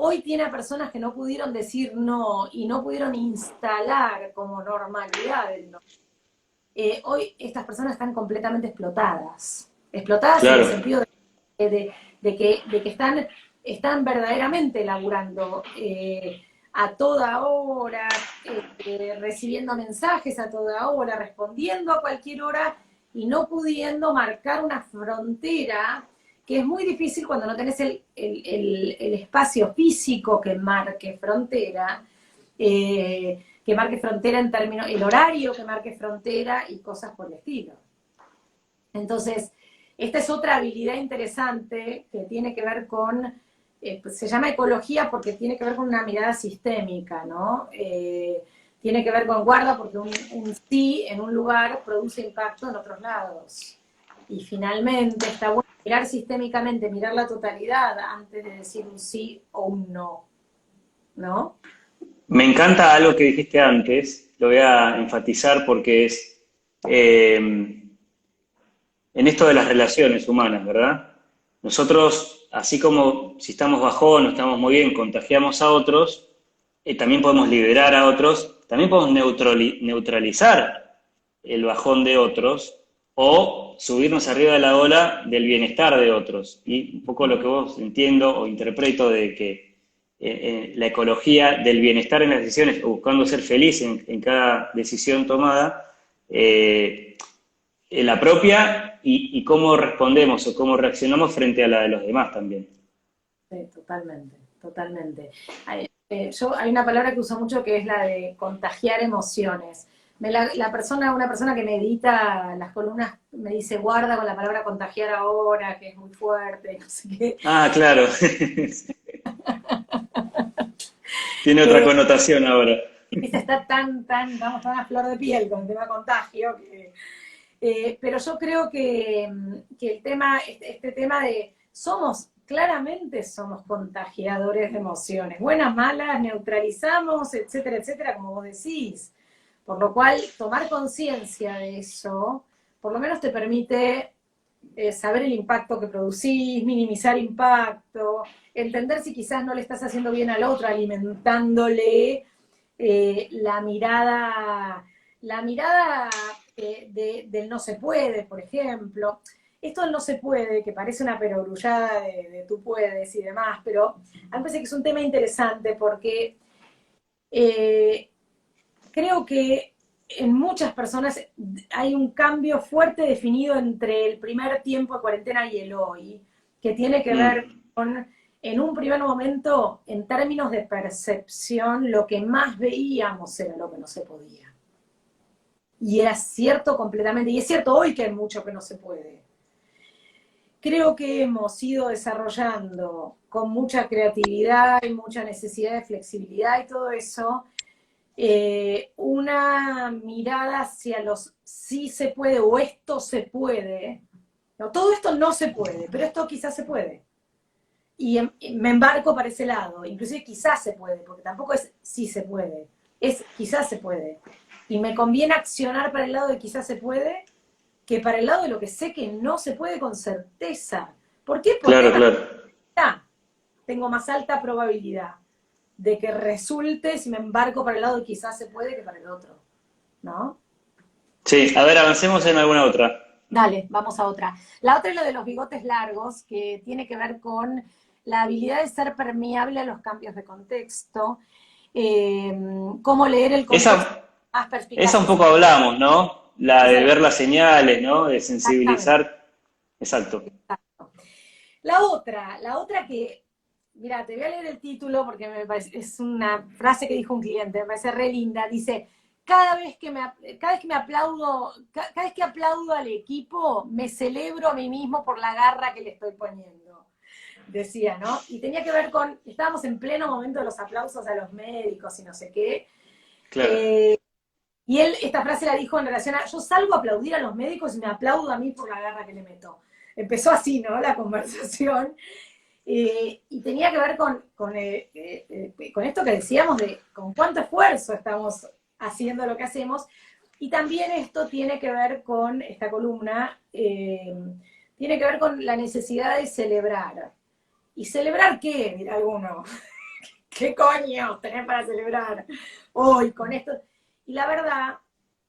hoy tiene a personas que no pudieron decir no y no pudieron instalar como normalidad el no. Hoy estas personas están completamente explotadas. Explotadas en el Claro. sentido de que están verdaderamente laburando a toda hora, recibiendo mensajes a toda hora, respondiendo a cualquier hora y no pudiendo marcar una frontera que es muy difícil cuando no tenés el espacio físico que marque frontera en términos, el horario que marque frontera y cosas por el estilo. Entonces, esta es otra habilidad interesante que tiene que ver con, se llama ecología porque tiene que ver con una mirada sistémica, ¿no? Tiene que ver con guarda porque un sí en un lugar produce impacto en otros lados. Y finalmente está bueno mirar sistémicamente, mirar la totalidad antes de decir un sí o un no, ¿no? Me encanta algo que dijiste antes, lo voy a enfatizar porque es en esto de las relaciones humanas, ¿verdad? Nosotros, así como si estamos bajón, no estamos muy bien, contagiamos a otros, también podemos liberar a otros, también podemos neutralizar el bajón de otros o subirnos arriba de la ola del bienestar de otros. Y un poco lo que vos entiendo o interpreto de que la ecología del bienestar en las decisiones, o buscando ser feliz en cada decisión tomada, la propia y cómo respondemos o cómo reaccionamos frente a la de los demás también. Sí, totalmente, totalmente. Hay una palabra que uso mucho que es la de contagiar emociones. Una persona que me edita las columnas me dice guarda con la palabra contagiar ahora, que es muy fuerte, no sé qué. Ah, claro. Tiene otra Eh, connotación ahora. está vamos, tan a flor de piel con el tema contagio. Pero yo creo que este tema de claramente somos contagiadores de emociones, buenas, malas, neutralizamos, etcétera, etcétera, como vos decís. Por lo cual, tomar conciencia de eso, por lo menos te permite saber el impacto que producís, minimizar impacto, entender si quizás no le estás haciendo bien al otro, alimentándole la mirada del no se puede, por ejemplo. Esto del no se puede, que parece una perogrullada de tú puedes y demás, pero a mí me parece que es un tema interesante porque creo que en muchas personas hay un cambio fuerte definido entre el primer tiempo de cuarentena y el hoy, que tiene que ver con, en un primer momento, en términos de percepción, lo que más veíamos era lo que no se podía. Y era cierto completamente, y es cierto hoy que hay mucho que no se puede. creo que hemos ido desarrollando con mucha creatividad y mucha necesidad de flexibilidad y todo eso, una mirada hacia los sí se puede o esto se puede. No, todo esto no se puede, pero esto quizás se puede. Y me embarco para ese lado. Inclusive quizás se puede, porque tampoco es sí se puede, es quizás se puede. Y me conviene accionar para el lado de quizás se puede que para el lado de lo que sé que no se puede con certeza. ¿Por qué? Porque Claro, claro. tengo más alta probabilidad de que resulte si me embarco para el lado de quizás se puede que para el otro, ¿no? Sí, a ver, avancemos en alguna otra. Dale, vamos a otra. La otra es lo de los bigotes largos, que tiene que ver con la habilidad de ser permeable a los cambios de contexto, eh, cómo leer el contexto Esa, más esa un perspicazmente. poco hablamos, ¿no? La Esa de la- ver las señales, ¿no? De Exactamente. sensibilizar. Exacto. La otra que, mira, te voy a leer el título porque me parece, es una frase que dijo un cliente, me parece re linda. Dice, cada vez que aplaudo, cada vez que aplaudo al equipo, me celebro a mí mismo por la garra que le estoy poniendo. Decía, ¿no? Y tenía que ver con, estábamos en pleno momento de los aplausos a los médicos y no sé qué. Claro. Y él, esta frase la dijo en relación a, yo salgo a aplaudir a los médicos y me aplaudo a mí por la garra que le meto. Empezó así, ¿no? La conversación. Y tenía que ver con esto que decíamos de con cuánto esfuerzo estamos haciendo lo que hacemos. Y también esto tiene que ver con esta columna, tiene que ver con la necesidad de celebrar. ¿Y celebrar qué? Dirá alguno. ¿Qué coño tenés para celebrar hoy con esto? Y la verdad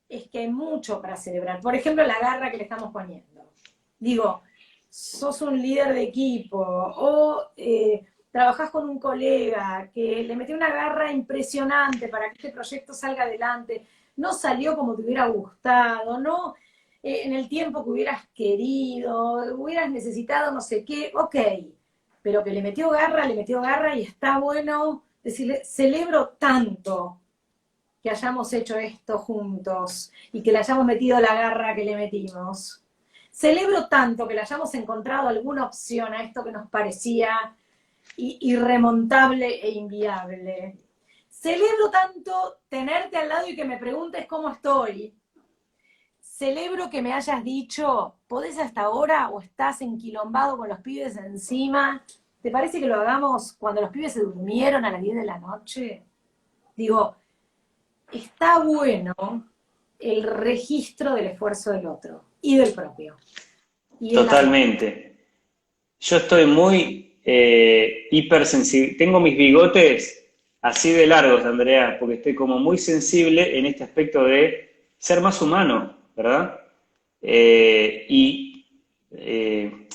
es que hay mucho para celebrar. Por ejemplo, la garra que le estamos poniendo. Digo, sos un líder de equipo o trabajás con un colega que le metió una garra impresionante para que este proyecto salga adelante, no salió como te hubiera gustado, no en el tiempo que hubieras querido, hubieras necesitado no sé qué, ok, pero que le metió garra y está bueno decirle, celebro tanto que hayamos hecho esto juntos y que le hayamos metido la garra que le metimos. Celebro tanto que le hayamos encontrado alguna opción a esto que nos parecía irremontable e inviable. Celebro tanto tenerte al lado y que me preguntes cómo estoy. Celebro que me hayas dicho, ¿podés hasta ahora o estás enquilombado con los pibes encima? ¿Te parece que lo hagamos cuando los pibes se durmieron a las 10 de la noche? Digo, está bueno el registro del esfuerzo del otro y del propio. Y en las dos. Totalmente. Yo estoy muy hipersensible. Tengo mis bigotes así de largos, Andrea, porque estoy como muy sensible en este aspecto de ser más humano, ¿verdad? Eh, y, eh,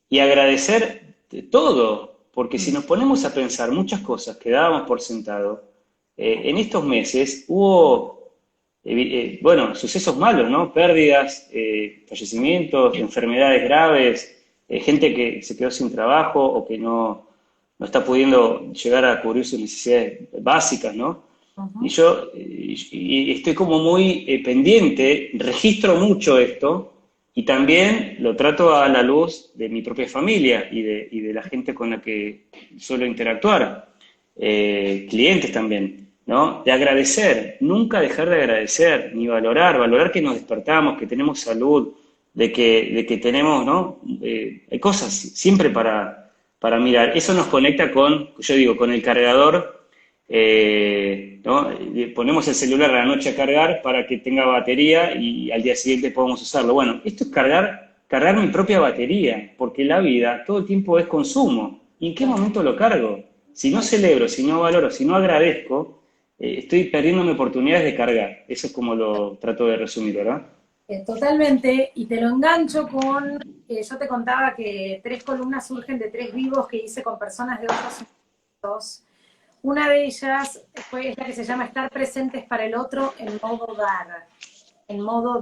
y agradecer de todo, porque si nos ponemos a pensar muchas cosas que dábamos por sentado, en estos meses hubo, bueno, sucesos malos, ¿no? Pérdidas, fallecimientos, enfermedades graves, gente que se quedó sin trabajo o que no está pudiendo llegar a cubrir sus necesidades básicas, ¿no? Y Uh-huh. yo y estoy como muy pendiente, registro mucho esto y también lo trato a la luz de mi propia familia y de la gente con la que suelo interactuar, clientes también, ¿no? De agradecer, nunca dejar de agradecer, ni valorar que nos despertamos, que tenemos salud, de que tenemos, ¿no? Hay cosas siempre para mirar. Eso nos conecta con, yo digo, con el cargador, ¿no? Ponemos el celular a la noche a cargar para que tenga batería y al día siguiente podamos usarlo. Bueno, esto es cargar mi propia batería, porque la vida todo el tiempo es consumo. ¿Y en qué momento lo cargo? Si no celebro, si no valoro, si no agradezco, estoy perdiéndome oportunidades de cargar. Eso es como lo trato de resumir, ¿verdad? Totalmente, y te lo engancho con, yo te contaba que 3 columnas surgen de 3 vivos que hice con personas de otros ámbitos. Una de ellas es la que se llama estar presentes para el otro en modo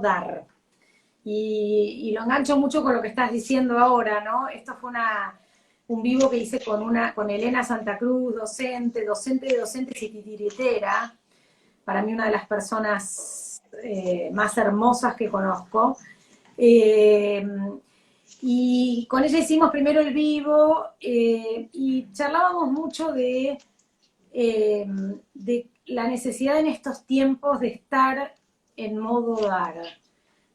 dar. Y lo engancho mucho con lo que estás diciendo ahora, ¿no? Esto fue un vivo que hice con Elena Santa Cruz, docente de docentes y titiritera, para mí una de las personas más hermosas que conozco. Eh, Y con ella hicimos primero el vivo y charlábamos mucho de la necesidad en estos tiempos de estar en modo dar,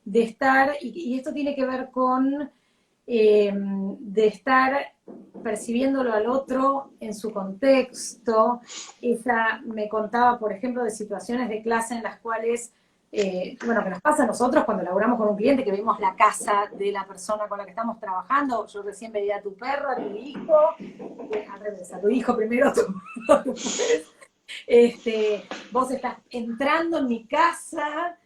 de estar, y esto tiene que ver con de estar percibiéndolo al otro en su contexto. Ella me contaba, por ejemplo, de situaciones de clase en las cuales, bueno, que nos pasa a nosotros cuando laburamos con un cliente, que vemos la casa de la persona con la que estamos trabajando. Yo recién veía a tu perro, a tu hijo, al revés, a tu hijo primero, después, vos estás entrando en mi casa,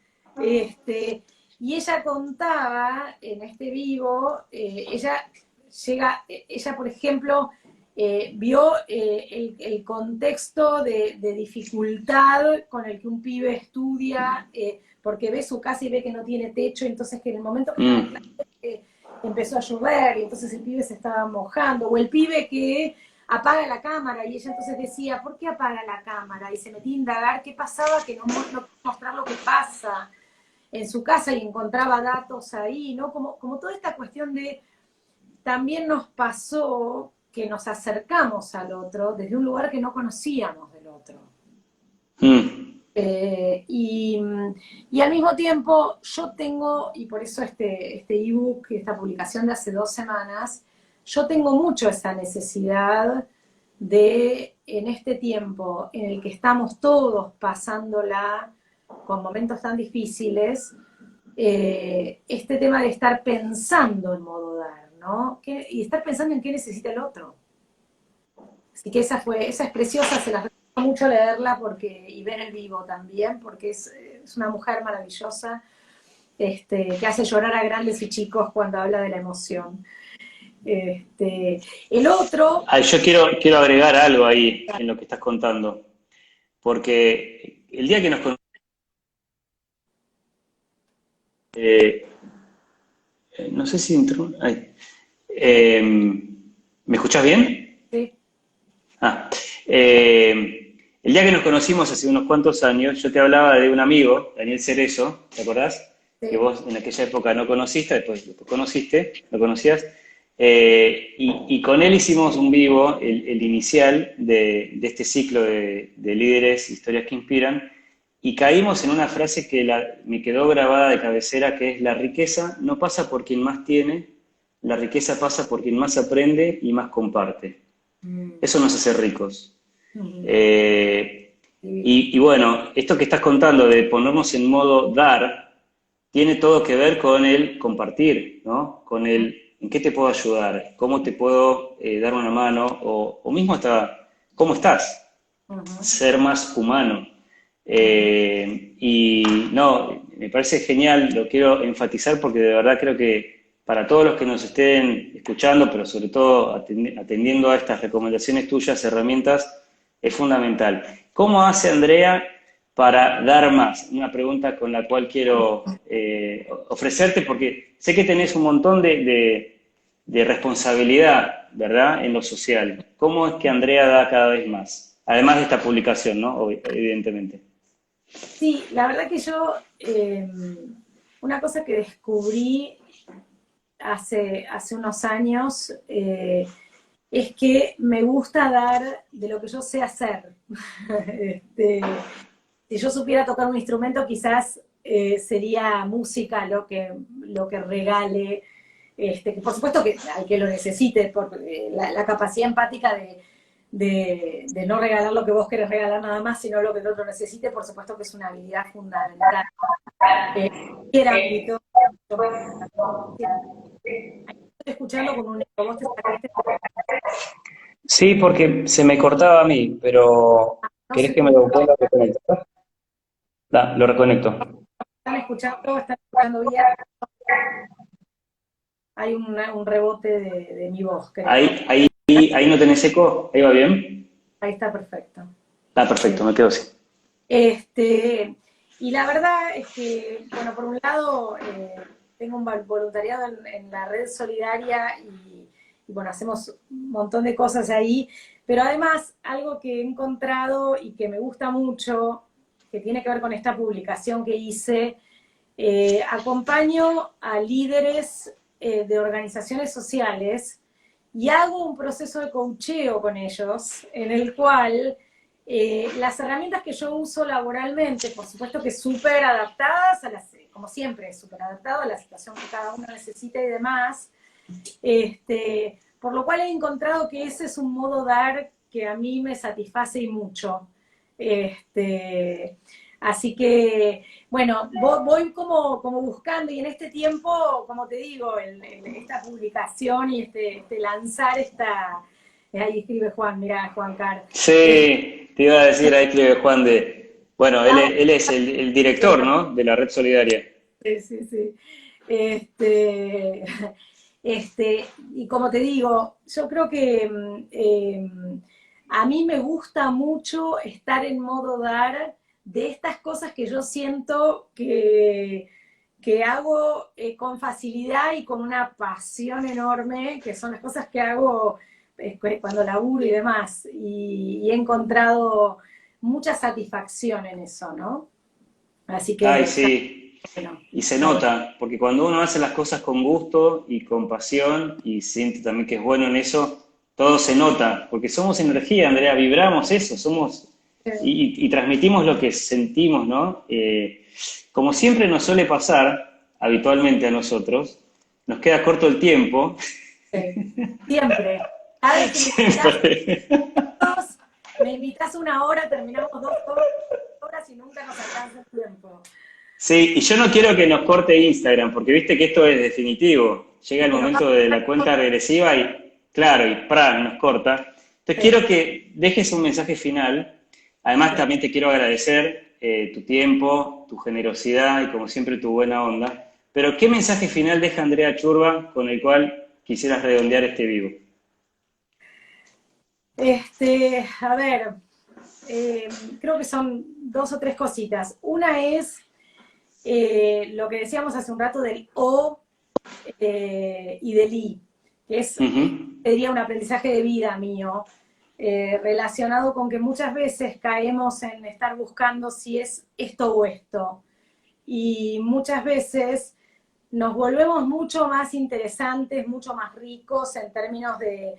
y ella contaba en este vivo, ella por ejemplo, vio el contexto de dificultad con el que un pibe estudia, porque ve su casa y ve que no tiene techo, entonces que en el momento que estaba en clase empezó a llover y entonces el pibe se estaba mojando, o el pibe que apaga la cámara y ella entonces decía, ¿por qué apaga la cámara? Y se metía a indagar qué pasaba, que no mostrar lo que pasa en su casa y encontraba datos ahí, ¿no? Como toda esta cuestión de, también nos pasó que nos acercamos al otro desde un lugar que no conocíamos del otro. Mm. Y al mismo tiempo yo tengo, y por eso este ebook, esta publicación de hace 2 semanas, yo tengo mucho esa necesidad de, en este tiempo en el que estamos todos pasándola con momentos tan difíciles, este tema de estar pensando en modo dar, ¿no? Y estar pensando en qué necesita el otro. Así que esa es preciosa, se las recomiendo mucho leerla y ver el vivo también, porque es una mujer maravillosa, que hace llorar a grandes y chicos cuando habla de la emoción. El otro... Yo quiero agregar algo ahí en lo que estás contando, porque el día que nos conocimos, no sé si entró, ¿me escuchás bien? Sí, Ah, el día que nos conocimos hace unos cuantos años, yo te hablaba de un amigo, Daniel Cerezo, ¿te acordás? Que sí. vos en aquella época no conociste, después conociste, lo conocías, y con él hicimos un vivo, el inicial de este ciclo de líderes, historias que inspiran, y caímos en una frase que me quedó grabada de cabecera, que es: la riqueza no pasa por quien más tiene, la riqueza pasa por quien más aprende y más comparte. Mm, Eso nos hace ricos. mm, Eh, divino. y bueno, esto que estás contando de ponernos en modo dar, tiene todo que ver con el compartir, ¿no? Con el en qué te puedo ayudar, cómo te puedo dar una mano, o mismo hasta cómo estás, Ujú, ser más humano. ujú. Y no, me parece genial, lo quiero enfatizar porque de verdad creo que para todos los que nos estén escuchando, pero sobre todo atendiendo a estas recomendaciones tuyas, herramientas, es fundamental. ¿Cómo hace Andrea para dar más? Una pregunta con la cual quiero ofrecerte, porque sé que tenés un montón de responsabilidad, ¿verdad?, en lo social. ¿Cómo es que Andrea da cada vez más? Además de esta publicación, ¿no? Evidentemente. Sí, la verdad que yo, una cosa que descubrí hace unos años, es que me gusta dar de lo que yo sé hacer. Si yo supiera tocar un instrumento, quizás sería música lo que regale, que por supuesto que al que lo necesite, por la capacidad empática de no regalar lo que vos querés regalar nada más, sino lo que el otro necesite, por supuesto que es una habilidad fundamental. En cualquier ámbito, estoy escuchando con un eco, vos te sacaste, Sí, porque se me cortaba a mí, pero no ¿querés sé que me cómo lo vuelva a reconectar? Lo reconecto. están escuchando bien, hay un rebote de mi voz, creo. Ahí no tenés eco, ahí va bien. Ahí está perfecto. Perfecto, me quedo así. Este, y la verdad es que, bueno, por un lado, tengo un voluntariado en la red solidaria y, bueno, hacemos un montón de cosas ahí, pero además algo que he encontrado y que me gusta mucho, que tiene que ver con esta publicación que hice, acompaño a líderes de organizaciones sociales y hago un proceso de coacheo con ellos, en el cual las herramientas que yo uso laboralmente, por supuesto que súper adaptadas, como siempre, súper adaptado a la situación que cada uno necesita y demás, por lo cual he encontrado que ese es un modo dar que a mí me satisface y mucho. Así que, bueno, voy como buscando, y en este tiempo, como te digo, esta publicación y lanzar esta... Ahí escribe Juan, mirá, Juan Car. Sí, te iba a decir, ahí escribe Juan bueno, él es el director, ¿no? De la Red Solidaria. Sí, sí, sí. Y como te digo, yo creo que a mí me gusta mucho estar en modo dar de estas cosas que yo siento que hago con facilidad y con una pasión enorme, que son las cosas que hago cuando laburo y demás. Y he encontrado mucha satisfacción en eso, ¿no? Así Ay, que, sí. bueno, Y se nota, porque cuando uno hace las cosas con gusto y con pasión y siente también que es bueno en eso, todo se nota, porque somos energía, Andrea, vibramos eso, somos y transmitimos lo que sentimos, ¿no? Como siempre nos suele pasar, habitualmente a nosotros, nos queda corto el tiempo. siempre. Cada vez Siempre. me invitas 1 hora, terminamos 2 horas y nunca nos alcanza el tiempo. Sí, y yo no quiero que nos corte Instagram, porque viste que esto es definitivo. Llega el Que nos momento de la cuenta regresiva y, claro, y ¡pran! Nos corta. Entonces quiero que dejes un mensaje final. Además, también te quiero agradecer tu tiempo, tu generosidad y, como siempre, tu buena onda. Pero, ¿qué mensaje final deja Andrea Churba con el cual quisieras redondear este vivo? A ver, creo que son 2 o 3 cositas. Una es lo que decíamos hace un rato del O y del I, que es, sería un aprendizaje de vida mío, relacionado con que muchas veces caemos en estar buscando si es esto o esto. Y muchas veces nos volvemos mucho más interesantes, mucho más ricos en términos de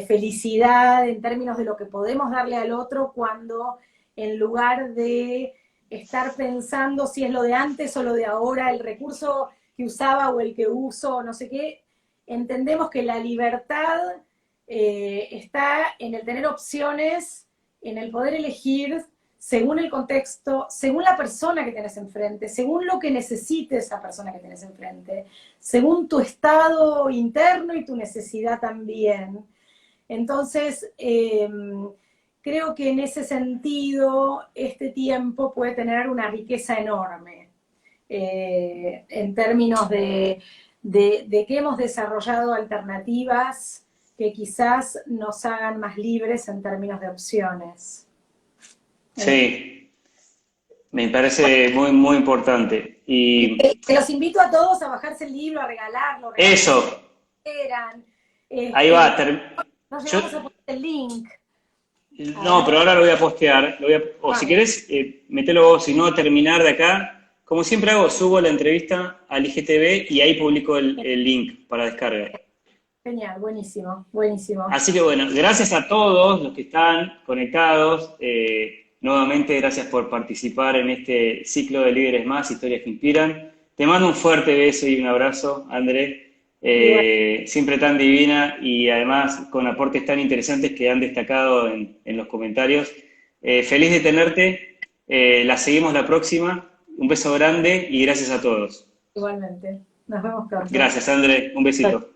felicidad, en términos de lo que podemos darle al otro, cuando en lugar de estar pensando si es lo de antes o lo de ahora, el recurso que usaba o el que uso, no sé qué, entendemos que la libertad está en el tener opciones, en el poder elegir según el contexto, según la persona que tenés enfrente, según lo que necesite esa persona que tenés enfrente, según tu estado interno y tu necesidad también. Entonces, creo que en ese sentido, este tiempo puede tener una riqueza enorme en términos de que hemos desarrollado alternativas que quizás nos hagan más libres en términos de opciones. Sí, me parece muy, muy importante. Te los invito a todos a bajarse el libro, a regalarlo. Eso, Eran. ahí va. Nos Yo, llegamos a poner el link. no, pero ahora lo voy a postear. O si querés, metelo vos, si no, terminar de acá. Como siempre hago, subo la entrevista al IGTV y ahí publico el link para descarga. Genial, buenísimo, buenísimo. Así que bueno, gracias a todos los que están conectados. Nuevamente, gracias por participar en este ciclo de Líderes Más, Historias que Inspiran. Te mando un fuerte beso y un abrazo, André. Siempre tan divina y además con aportes tan interesantes que han destacado en los comentarios. Feliz de tenerte. La seguimos la próxima. Un beso grande y gracias a todos. Igualmente. Nos vemos pronto. Gracias, André. Un besito.